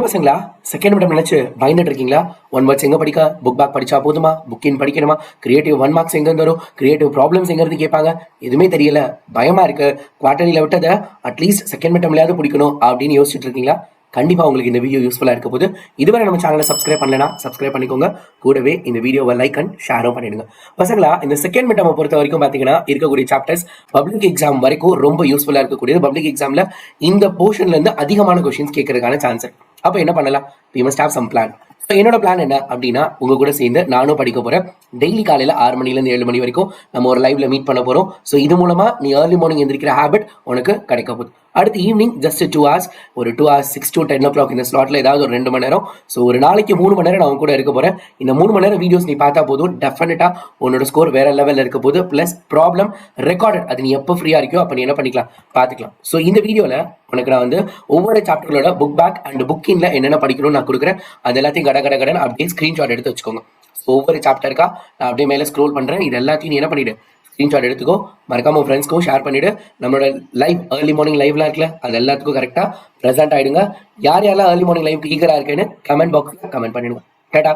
பசங்களா செகண்ட் மிடம் நினைச்சு பயந்துட்டு இருக்கீங்களா? 1 வேர்ட்ஸ் எங்க படிக்க, புக் பேக் படிச்சா போதுமா, புக்கின் படிக்கணுமா, கிரியேட்டிவ் 1 மார்க்ஸ் எங்க இருந்து வரும், கிரியேட்டிவ் ப்ராப்ளம்ஸ் எங்க இருந்து கேட்பாங்க, எதுவுமே தெரியல, பயமா இருக்கு, குவார்டர்லியில விட்டதை அட்லீஸ்ட் செகண்ட் மிட்டம்லயாவது பிடிக்கணும் அப்படின்னு யோசிச்சுட்டு இருக்கீங்களா? கண்டிப்பா உங்களுக்கு இந்த வீடியோ யூஸ்ஃபுல்லா இருக்க போது. இதுவரை நம்ம சேனலை சப்ஸ்கிரைப் பண்ணலனா சப்ஸ்கிரைப் பண்ணிக்கோங்க. கூடவே இந்த வீடியோவை லைக் அண்ட் ஷேரும் பண்ணிடுங்க. பசங்களா இந்த செகண்ட் மிட்டம் பொறுத்த வரைக்கும் பாத்தீங்கன்னா இருக்கக்கூடிய சாப்டர்ஸ் பப்ளிக் எக்ஸாம் வரைக்கும் ரொம்ப யூஸ்ஃபுல்லா இருக்கக்கூடியது. பப்ளிக் எக்ஸாம்ல இந்த போர்ஷன்ல இருந்து அதிகமான கொஸ்டின்ஸ் கேட்கறதுக்கான சான்ஸ். அப்ப என்ன பண்ணலாம்? we must have some plan. என்னோட பிளான் என்ன அப்படின்னா, உங்க கூட சேர்ந்து நானும் படிக்க போறேன். டெய்லி காலையில 6 மணிலேருந்து 7 மணி வரைக்கும் நம்ம ஒரு லைவ்ல மீட் பண்ண போறோம். ஸோ இது மூலமா நீ ஏர்லி மார்னிங் எந்திரிக்கிற ஹேபிட் உனக்கு கிடைக்க போகுது. அடுத்து ஈவினிங் ஜஸ்ட் 2 hours, ஒரு 2 hours 6 to 10 o'clock இந்த ஸ்லாட்ல ஏதாவது ஒரு 2 மணி நேரம். ஸோ ஒரு நாளைக்கு 3 மணி நேரம் நான் கூட இருக்க போறேன். இந்த 3 மணி நேரம் வீடியோஸ் நீ பார்த்தா போதும், டெஃபினட்டா உன்னோட ஸ்கோர் வேற லெவல்ல இருக்க போது. பிளஸ் ப்ராப்ளம் ரெக்கார்டட், அது நீ எப்போ ஃப்ரீயா இருக்கோ அப்ப நீ என்ன பண்ணிக்கலாம், பார்த்துக்கலாம். ஸோ இந்த வீடியோல உனக்கு நான் வந்து ஒவ்வொரு சாப்டர்களோட புக் பேக் அண்ட் புக்கின்ல என்னென்ன படிக்கணும்னு நான் கொடுக்குறேன். அது எல்லாத்தையும் கடன் அப்படியே ஸ்கிரீன்ஷாட் எடுத்து வச்சுக்கோங்க. ஒவ்வொரு சாப்டருக்கா நான் அப்படியே மேலே ஸ்க்ரோல் பண்றேன். இது எல்லாத்தையும் நீ என்ன பண்ணிடு, ஸ்கிரீன்ஷாட் எடுத்துக்கோ. மறக்காம ஃப்ரெண்ட்ஸ்க்கும் ஷேர் பண்ணிடு. நம்மளோட லைவ் ஏர்லி மார்னிங் லைவ்லாம் இருக்குல்ல, அது எல்லாத்துக்கும் கரெக்டா ப்ரெசென்ட் ஆயிடுங்க. யார் யாரெல்லாம் ஏர்லி மார்னிங் லைவ் ஈகரா இருக்குன்னு கமெண்ட் பாக்ஸ்ல கமெண்ட் பண்ணிடுங்க. டாடா.